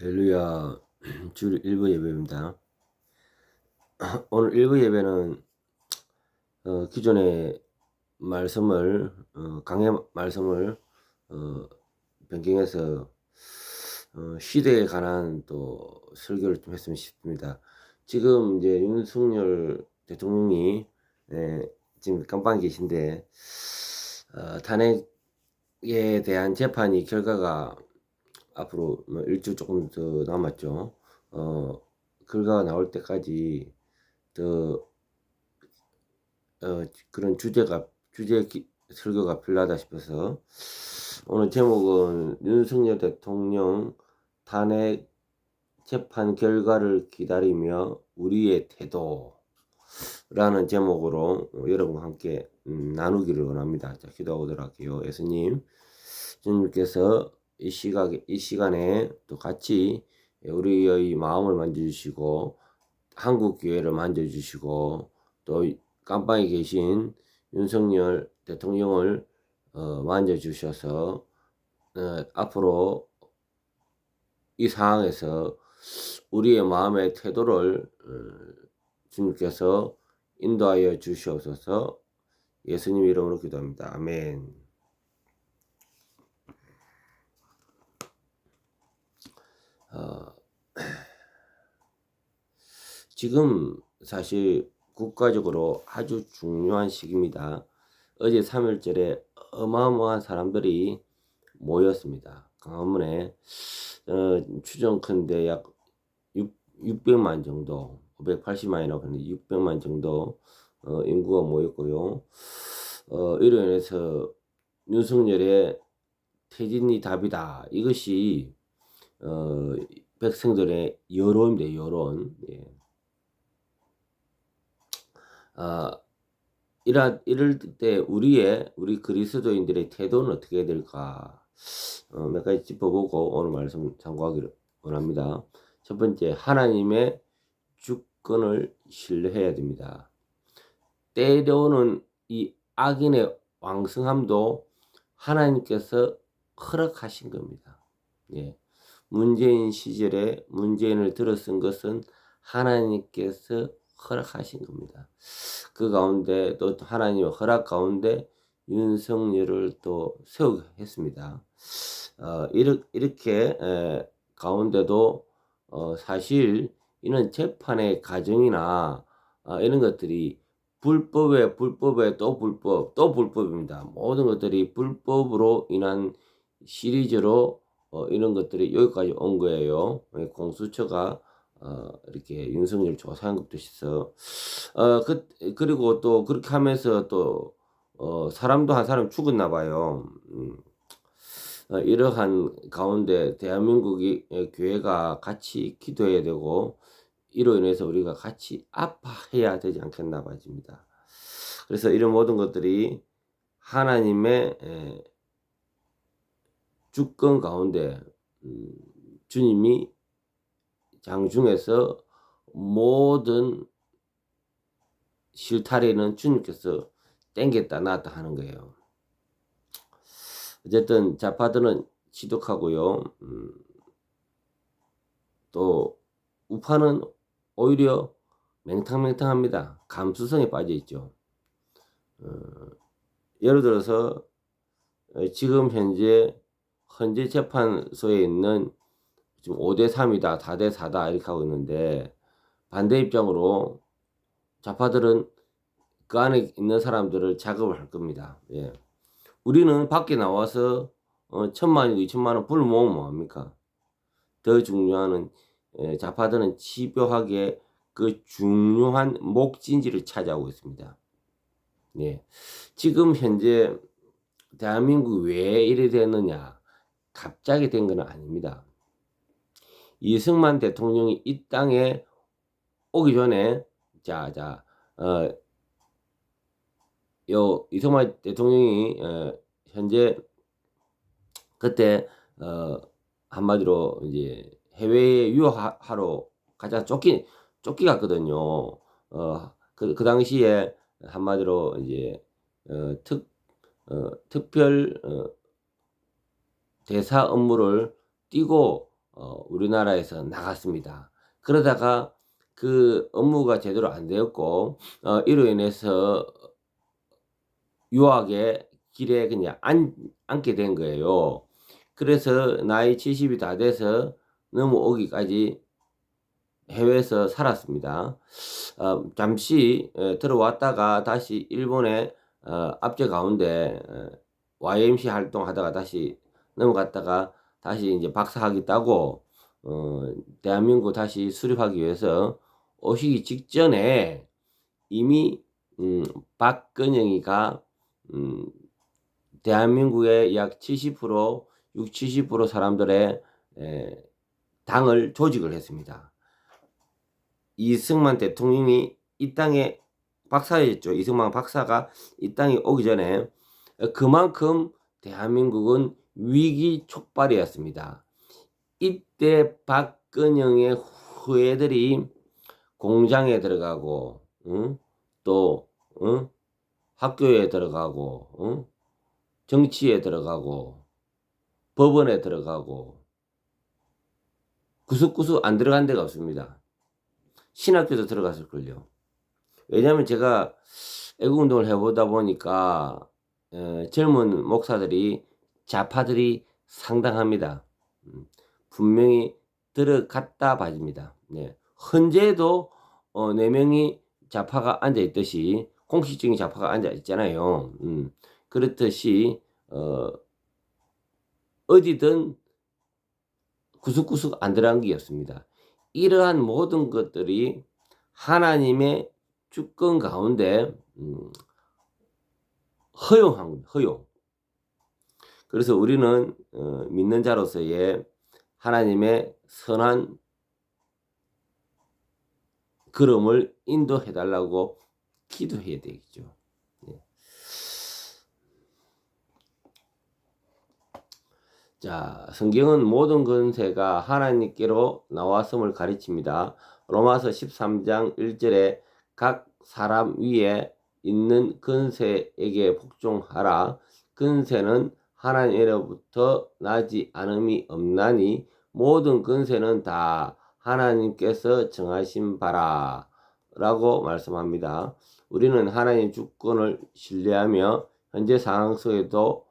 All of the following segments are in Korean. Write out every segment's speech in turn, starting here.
할렐루야. 주일 일부 예배입니다. 오늘 일부 예배는 기존의 말씀을 강해 말씀을 어, 변경해서 시대에 관한 또 설교를 좀 했으면 싶습니다. 지금 이제 윤석열 대통령이 지금 깜빵에 계신데 탄핵에 대한 재판이 결과가 앞으로 뭐 일주 조금 더 남았죠. 결과가 나올 때까지 더 그런 설교가 필요하다 싶어서 오늘 제목은 윤석열 대통령 탄핵 재판 결과를 기다리며 우리의 태도라는 제목으로 여러분과 함께 나누기를 원합니다. 자, 기도하도록 할게요. 예수님, 주님께서 이 시간에 또 같이 우리의 마음을 만져주시고 한국 교회를 만져주시고 또 깜빵에 계신 윤석열 대통령을 만져주셔서 앞으로 이 상황에서 우리의 마음의 태도를 주님께서 인도하여 주시옵소서. 예수님 이름으로 기도합니다. 아멘. 지금 사실 국가적으로 아주 중요한 시기입니다. 어제 3.1절에 어마어마한 사람들이 모였습니다. 광화문에 추정컨대 약 600만 정도, 580만이라고 하는데 600만 정도 인구가 모였고요. 이로 인해서 윤석열의 퇴진이 답이다. 이것이 백성들의 여론입니다. 여론. 예. 이럴 때 우리 그리스도인들의 태도는 어떻게 될까? 몇 가지 짚어보고 오늘 말씀 참고하기를 원합니다. 첫 번째, 하나님의 주권을 신뢰해야 됩니다. 때려오는 이 악인의 왕성함도 하나님께서 허락하신 겁니다. 예. 문재인 시절에 문재인을 들어쓴 것은 하나님께서 허락하신 겁니다. 그 가운데 또 하나님의 허락 가운데 윤석열을 또 세우게 했습니다. 이렇게 가운데도 사실 이런 재판의 과정이나 이런 것들이 불법에 또 불법입니다. 모든 것들이 불법으로 인한 시리즈로 이런 것들이 여기까지 온 거예요. 공수처가 이렇게 윤석열 조사한 것도 있어. 그리고 또 그렇게 하면서 또 사람도 한 사람 죽었나 봐요. 이러한 가운데 대한민국이 교회가 같이 기도해야 되고 이로 인해서 우리가 같이 아파해야 되지 않겠나 봐집니다. 그래서 이런 모든 것들이 하나님의 주권 가운데 주님이 장중에서 모든 실타래는 주님께서 땡겼다 놨다 하는 거예요. 어쨌든 좌파들은 지독하고요. 또 우파는 오히려 맹탕맹탕합니다. 감수성에 빠져 있죠. 예를 들어서 지금 현재 재판소에 있는 지금 5대3이다, 4대4다 이렇게 하고 있는데 반대 입장으로 좌파들은 그 안에 있는 사람들을 작업을 할 겁니다. 예. 우리는 밖에 나와서 1,000만이고 2,000만원 불을 모으면 뭐합니까? 더 중요한 좌파들은 집요하게 그 중요한 목진지를 차지하고 있습니다. 예. 지금 현재 대한민국 왜 이래 됐느냐? 갑자기 된 건 아닙니다. 이승만 대통령이 이 땅에 오기 전에 이승만 대통령이 현재 그때 한마디로 이제 해외에 유학하러 가자 쫓기갔거든요. 그 당시에 한마디로 이제 특별 대사 업무를 띄고 우리나라에서 나갔습니다. 그러다가 그 업무가 제대로 안 되었고 이로 인해서 유학의 길에 그냥 앉게 된 거예요. 그래서 나이 70이 다 돼서 넘어오기까지 해외에서 살았습니다. 잠시 들어왔다가 다시 일본의 압제 가운데 YMC 활동하다가 다시 넘어갔다가 다시 이제 박사학위 따고 대한민국 다시 수립하기 위해서 오시기 직전에 이미 박근영이가 대한민국의 약 70% 60-70% 사람들의 당을 조직을 했습니다. 이승만 대통령이 이 땅에 박사였죠. 이승만 박사가 이 땅에 오기 전에 그만큼 대한민국은 위기 촉발이었습니다. 이때 박근영의 후예들이 공장에 들어가고 또 학교에 들어가고 정치에 들어가고 법원에 들어가고 구석구석 안 들어간 데가 없습니다. 신학교도 들어갔을걸요. 왜냐하면 제가 애국운동을 해보다 보니까 젊은 목사들이 좌파들이 상당합니다. 분명히 들어갔다 봐집니다. 네. 헌재에도 4명이 좌파가 앉아있듯이 공식적인 좌파가 앉아있잖아요. 그렇듯이 어디든 구석구석 안 들어간 게 없습니다. 이러한 모든 것들이 하나님의 주권 가운데 허용한 겁니다. 허용. 그래서 우리는 믿는 자로서의 하나님의 선한 걸음을 인도해 달라고 기도해야 되겠죠. 네. 자, 성경은 모든 권세가 하나님께로 나왔음을 가르칩니다. 로마서 13장 1절에 각 사람 위에 있는 권세에게 복종하라. 권세는 하나님으로부터 나지 않음이 없나니 모든 권세는 다 하나님께서 정하신 바라 라고 말씀합니다. 우리는 하나님 주권을 신뢰하며 현재 상황 속에도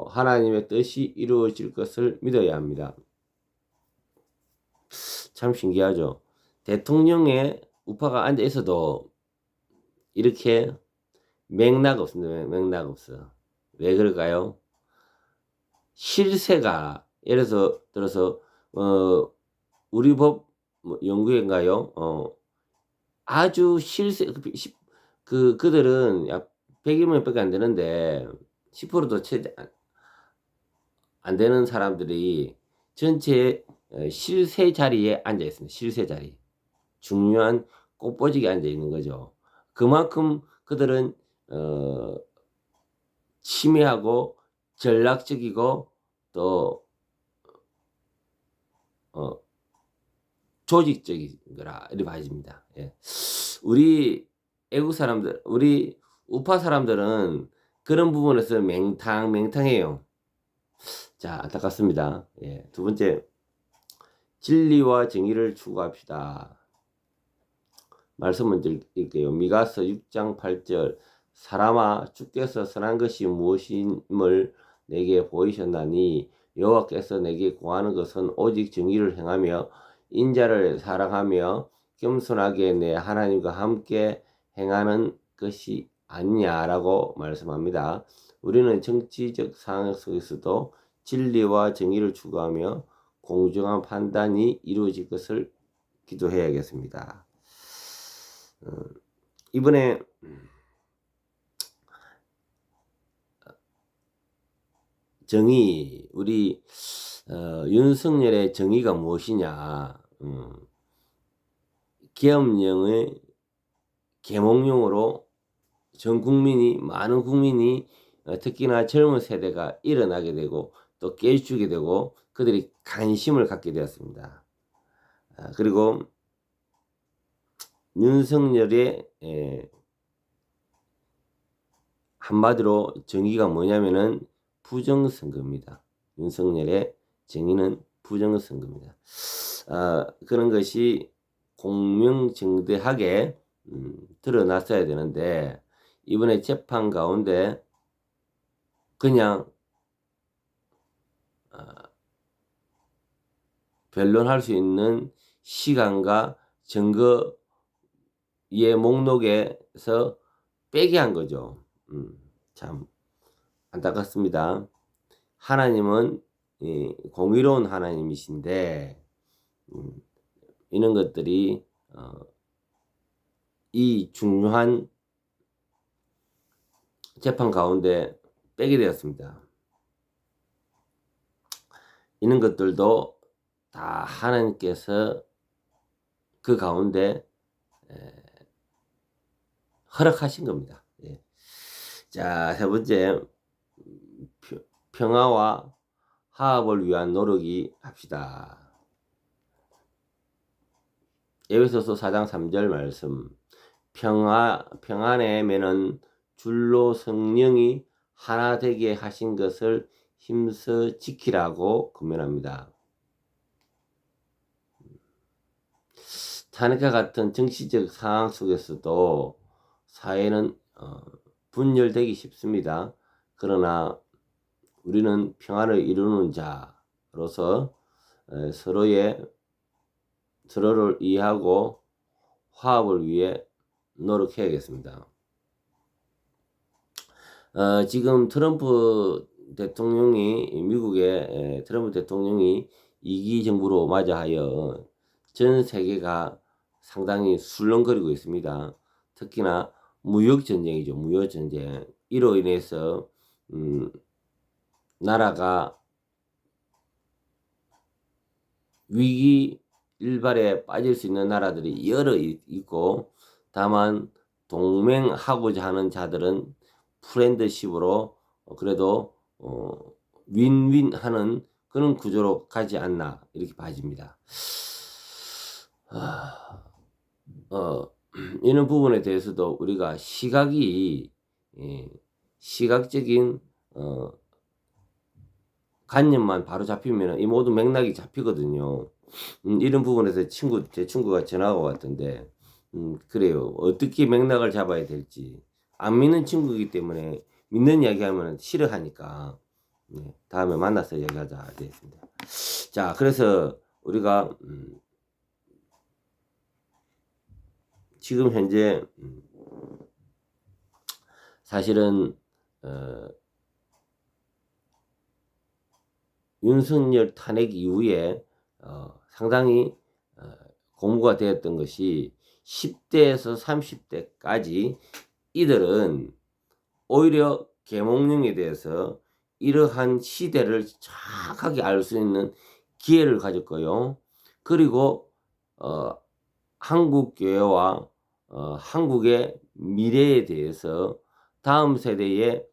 하나님의 뜻이 이루어질 것을 믿어야 합니다. 참 신기하죠. 대통령의 우파가 앉아 있어도 이렇게 맥락 없습니다. 맥락 없어. 왜 그럴까요? 실세가 예를 들어서 우리 법 연구회인가요? 아주 실세 그들은 약 100여명밖에 안 되는데 10%도 채 안 되는 사람들이 전체 실세 자리에 앉아 있습니다. 실세 자리. 중요한 꽃보직에 앉아 있는 거죠. 그만큼 그들은 치밀하고 전략적이고 또 조직적인 거라 이렇게 봐집니다. 예. 우리 애국 사람들, 우리 우파 사람들은 그런 부분에서 맹탕해요. 자, 안타깝습니다. 예. 두 번째, 진리와 정의를 추구합시다. 말씀을 드릴게요. 미가서 6장 8절 사람아 주께서 선한 것이 무엇임을 내게 보이셨나니 여호와께서 내게 구하는 것은 오직 정의를 행하며 인자를 사랑하며 겸손하게 내 하나님과 함께 행하는 것이 아니냐라고 말씀합니다. 우리는 정치적 상황 속에서도 진리와 정의를 추구하며 공정한 판단이 이루어질 것을 기도해야겠습니다. 이번에 정의, 우리 윤석열의 정의가 무엇이냐? 계엄령의 계몽령으로 전 국민이, 많은 국민이 특히나 젊은 세대가 일어나게 되고 또 깨주게 되고 그들이 관심을 갖게 되었습니다. 그리고 윤석열의 한마디로 정의가 뭐냐면은 부정선거입니다. 윤석열의 정의는 부정선거입니다. 그런 것이 공명정대하게 드러났어야 되는데 이번에 재판 가운데 그냥 변론할 수 있는 시간과 증거의 목록에서 빼게 한 거죠. 참 안타깝습니다. 하나님은 공의로운 하나님이신데 이런 것들이 이 중요한 재판 가운데 빼게 되었습니다. 이런 것들도 다 하나님께서 그 가운데 허락하신 겁니다. 예. 자, 세 번째, 평화와 화합을 위한 노력이 합시다. 에베소서 4장 3절 말씀. 평안의 매는 줄로 성령이 하나 되게 하신 것을 힘써 지키라고 권면합니다. 탄핵과 같은 정치적 상황 속에서도 사회는 분열되기 쉽습니다. 그러나 우리는 평화를 이루는 자로서 서로를 이해하고 화합을 위해 노력해야겠습니다. 지금 미국의 트럼프 대통령이 2기 정부로 맞이하여 전 세계가 상당히 술렁거리고 있습니다. 특히나 무역전쟁이죠. 무역전쟁. 이로 인해서 나라가 위기 일발에 빠질 수 있는 나라들이 여러 있고 다만 동맹하고자 하는 자들은 프렌드십으로 그래도 윈윈하는 그런 구조로 가지 않나 이렇게 봐집니다. 이런 부분에 대해서도 우리가 시각적인 관념만 바로 잡히면 이 모든 맥락이 잡히거든요. 이런 부분에서 제 친구가 전화가 왔던데 그래요. 어떻게 맥락을 잡아야 될지 안 믿는 친구이기 때문에 믿는 이야기하면 싫어하니까 다음에 만나서 이야기하자 되겠습니다. 자, 그래서 우리가 지금 현재 사실은 윤석열 탄핵 이후에 상당히 공부가 되었던 것이 10대에서 30대까지 이들은 오히려 계몽령에 대해서 이러한 시대를 정확하게 알 수 있는 기회를 가졌고요. 그리고 한국 교회와 한국의 미래에 대해서 다음 세대에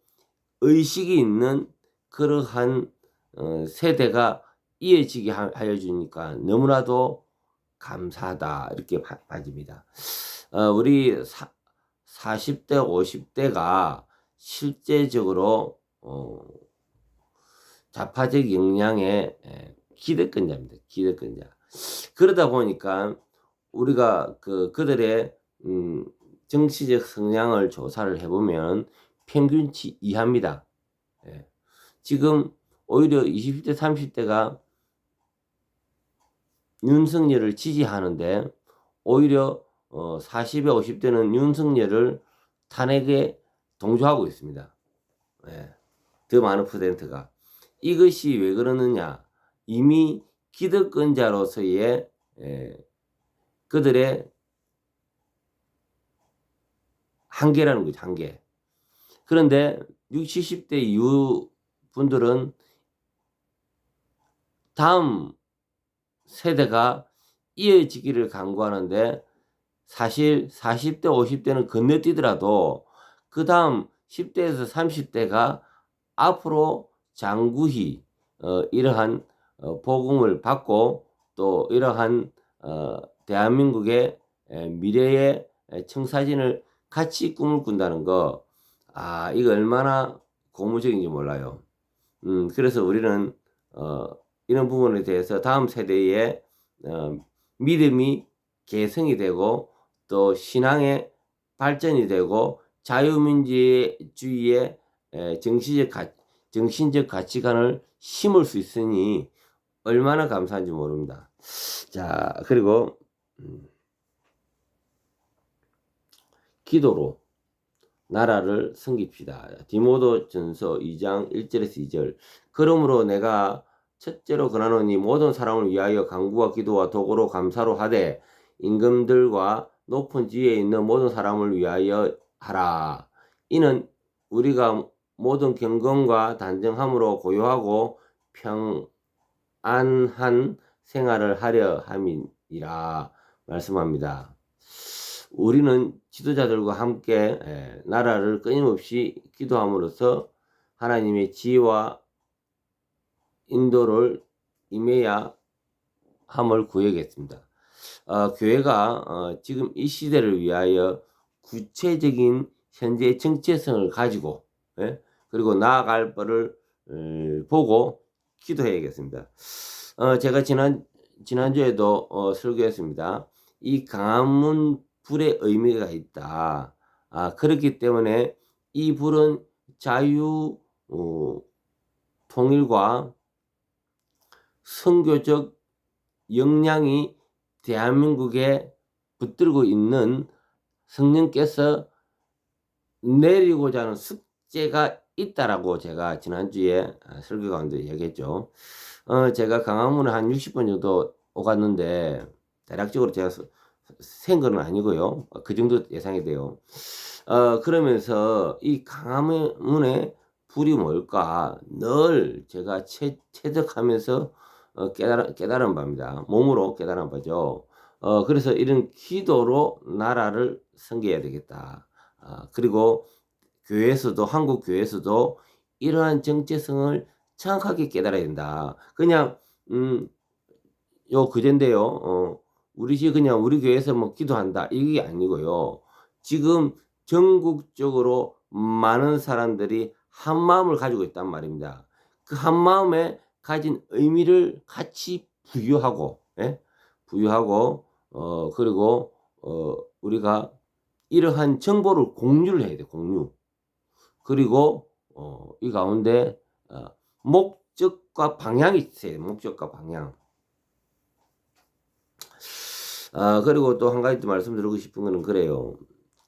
의식이 있는 그러한 세대가 이어지게 하여 주니까 너무나도 감사하다 이렇게 봐집니다. 우리 40대 50대가 실제적으로 좌파적 영향의 기득권자입니다. 기득권자. 그러다 보니까 우리가 그들의 정치적 성향을 조사를 해보면 평균치 이하입니다. 지금 오히려 20대 30대가 윤석열을 지지하는데 오히려 40에 50대는 윤석열을 탄핵에 동조하고 있습니다. 더 많은 퍼센트가. 이것이 왜 그러느냐. 이미 기득권자로서의 그들의 한계라는 거죠. 한계. 그런데 60, 70대 이후 분들은 다음 세대가 이어지기를 간구하는데 사실 40대 50대는 건너뛰더라도 그 다음 10대에서 30대가 앞으로 장구히 이러한 복음을 받고 또 이러한 대한민국의 미래의 청사진을 같이 꿈을 꾼다는 거, 이거 얼마나 고무적인지 몰라요. 그래서 우리는 이런 부분에 대해서 다음 세대의 믿음이 계승이 되고 또 신앙의 발전이 되고 자유민주주의의 정신적 가치관을 심을 수 있으니 얼마나 감사한지 모릅니다. 자, 그리고 기도로 나라를 섬깁시다. 디모데전서 2장 1절에서 2절. 그러므로 내가 첫째로 권하노니 모든 사람을 위하여 간구와 기도와 도구로 감사로 하되 임금들과 높은 지위에 있는 모든 사람을 위하여 하라. 이는 우리가 모든 경건과 단정함으로 고요하고 평안한 생활을 하려 함이니라 말씀합니다. 우리는 지도자들과 함께 나라를 끊임없이 기도함으로써 하나님의 지혜와 인도를 임해야 함을 구하겠습니다. 교회가 지금 이 시대를 위하여 구체적인 현재의 정체성을 가지고 그리고 나아갈 바를 보고 기도해야겠습니다. 제가 지난주에도 설교했습니다. 이 강화문 불의 의미가 있다. 그렇기 때문에 이 불은 자유 통일과 선교적 역량이 대한민국에 붙들고 있는 성령께서 내리고자 하는 숙제가 있다라고 제가 지난주에 설교 가운데 얘기했죠. 제가 강화문을 한 60번 정도 오갔는데 대략적으로 제가 센 거는 아니고요. 그 정도 예상이 돼요. 그러면서 이 강화문의 불이 뭘까 늘 제가 체득하면서 깨달은 바입니다. 몸으로 깨달은 바죠. 그래서 이런 기도로 나라를 섬겨야 되겠다. 그리고 교회에서도 한국 교회에서도 이러한 정체성을 정확하게 깨달아야 된다. 그냥 요 그젠데요. 그냥 우리 교회에서 뭐 기도한다 이게 아니고요. 지금 전국적으로 많은 사람들이 한 마음을 가지고 있단 말입니다. 그 한 마음에 가진 의미를 같이 부여하고, 그리고 우리가 이러한 정보를 공유를 해야 돼, 공유. 그리고 이 가운데 목적과 방향이 있어요. 목적과 방향. 그리고 또 한 가지 또 말씀드리고 싶은 거는 그래요.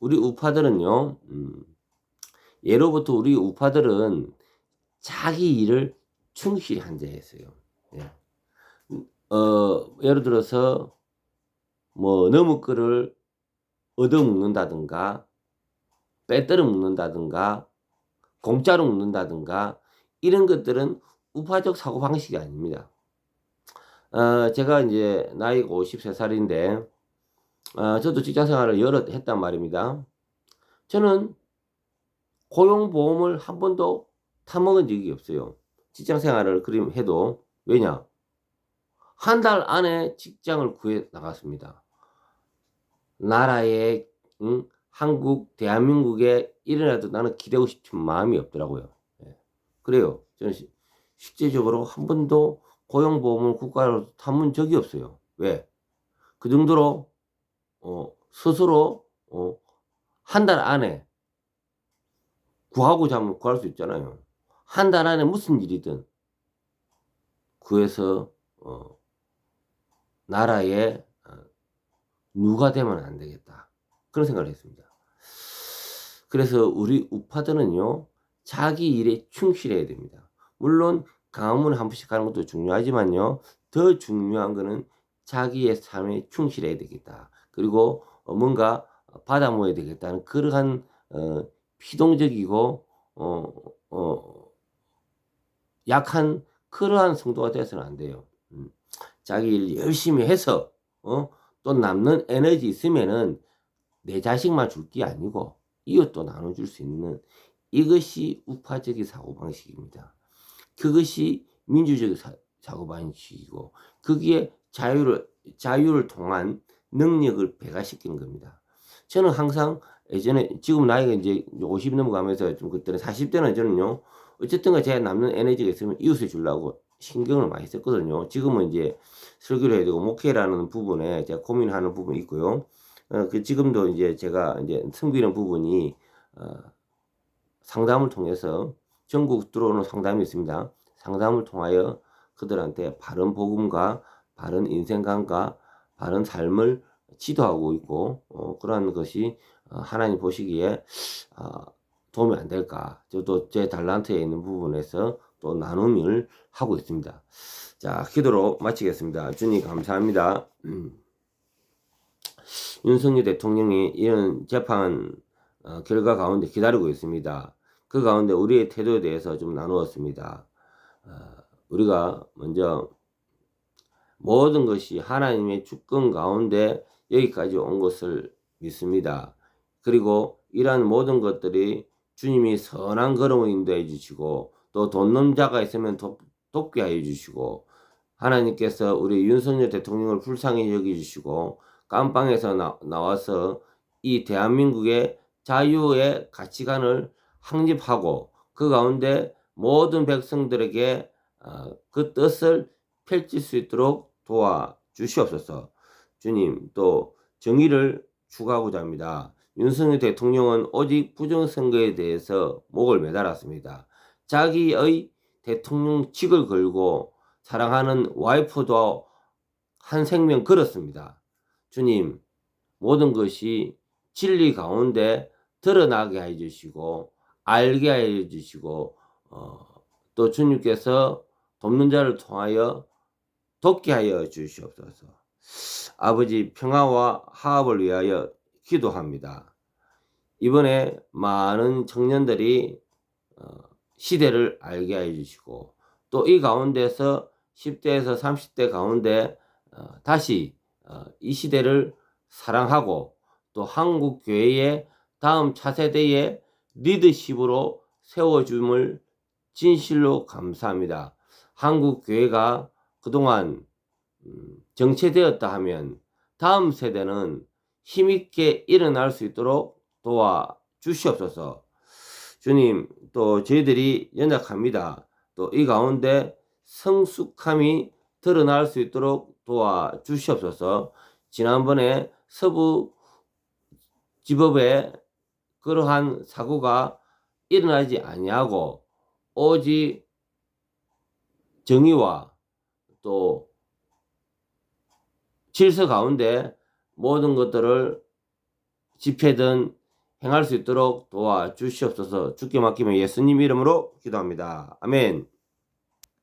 우리 우파들은요, 예로부터 우리 우파들은 자기 일을 충실히 한 자였어요. 예를 들어서 뭐 너무 거를 얻어먹는다든가 빼들어 먹는다든가 공짜로 먹는다든가 이런 것들은 우파적 사고방식이 아닙니다. 제가 이제 나이가 53살인데 저도 직장생활을 여럿 했단 말입니다. 저는 고용보험을 한 번도 타먹은 적이 없어요. 직장생활을 그림 해도. 왜냐? 한 달 안에 직장을 구해 나갔습니다. 나라에 한국 대한민국에 일어나도 나는 기대고 싶은 마음이 없더라고요. 그래요. 저는 실제적으로 한 번도 고용보험을 국가로 타본 적이 없어요. 왜? 그 정도로 스스로 한 달 안에 구하고자 하면 구할 수 있잖아요. 한 달 안에 무슨 일이든 구해서 나라에 누가 되면 안 되겠다. 그런 생각을 했습니다. 그래서 우리 우파들은요, 자기 일에 충실해야 됩니다. 물론 강화문을 한 번씩 가는 것도 중요하지만요, 더 중요한 거는 자기의 삶에 충실해야 되겠다. 그리고 뭔가 받아 모아야 되겠다는 그러한 피동적이고 약한 그러한 성도가 되어서는 안 돼요. 자기 일 열심히 해서 또 남는 에너지 있으면은 내 자식만 줄 게 아니고 이웃도 나눠줄 수 있는 이것이 우파적인 사고방식입니다. 그것이 민주적인 사고방식이고 거기에 자유를 통한 능력을 배가시키는 겁니다. 저는 항상 예전에 지금 나이가 이제 50 넘어가면서 좀 그때는 40대는 저는요 어쨌든가 제가 남는 에너지가 있으면 이웃에 주려고 신경을 많이 썼거든요. 지금은 이제 설교를 해야 되고 목회라는 부분에 제가 고민하는 부분이 있고요. 지금도 이제 제가 이제 섬기는 부분이 상담을 통해서 전국 들어오는 상담이 있습니다. 상담을 통하여 그들한테 바른 복음과 바른 인생관과 바른 삶을 지도하고 있고 그러한 것이 하나님 보시기에 도움이 안 될까. 저도 제 달란트에 있는 부분에서 또 나눔을 하고 있습니다. 자, 기도로 마치겠습니다. 주님 감사합니다. 윤석열 대통령이 이런 재판 결과 가운데 기다리고 있습니다. 그 가운데 우리의 태도에 대해서 좀 나누었습니다. 우리가 먼저 모든 것이 하나님의 주권 가운데 여기까지 온 것을 믿습니다. 그리고 이러한 모든 것들이 주님이 선한 걸음을 인도해 주시고 또 돕는 자가 있으면 돕게 하여 주시고 하나님께서 우리 윤석열 대통령을 불쌍히 여기주시고 깜빵에서 나와서 이 대한민국의 자유의 가치관을 확립하고 그 가운데 모든 백성들에게 그 뜻을 펼칠 수 있도록 도와주시옵소서. 주님, 또 정의를 추구하고자 합니다. 윤석열 대통령은 오직 부정선거에 대해서 목을 매달았습니다. 자기의 대통령직을 걸고 사랑하는 와이프도 한 생명 걸었습니다. 주님, 모든 것이 진리 가운데 드러나게 해주시고 알게 해주시고 또 주님께서 돕는 자를 통하여 돕게 하여 주시옵소서. 아버지 평화와 화합을 위하여 기도합니다. 이번에 많은 청년들이 시대를 알게 해주시고 또 이 가운데서 10대에서 30대 가운데 다시 이 시대를 사랑하고 또 한국 교회의 다음 차세대의 리더십으로 세워줌을 진실로 감사합니다. 한국 교회가 그동안 정체되었다 하면 다음 세대는 힘있게 일어날 수 있도록 도와주시옵소서. 주님, 또 저희들이 연약합니다. 또 이 가운데 성숙함이 드러날 수 있도록 도와주시옵소서. 지난번에 서부지법에 그러한 사고가 일어나지 아니하고 오직 정의와 또 질서 가운데 모든 것들을 집회든 행할 수 있도록 도와주시옵소서. 주께 맡기며 예수님 이름으로 기도합니다. 아멘.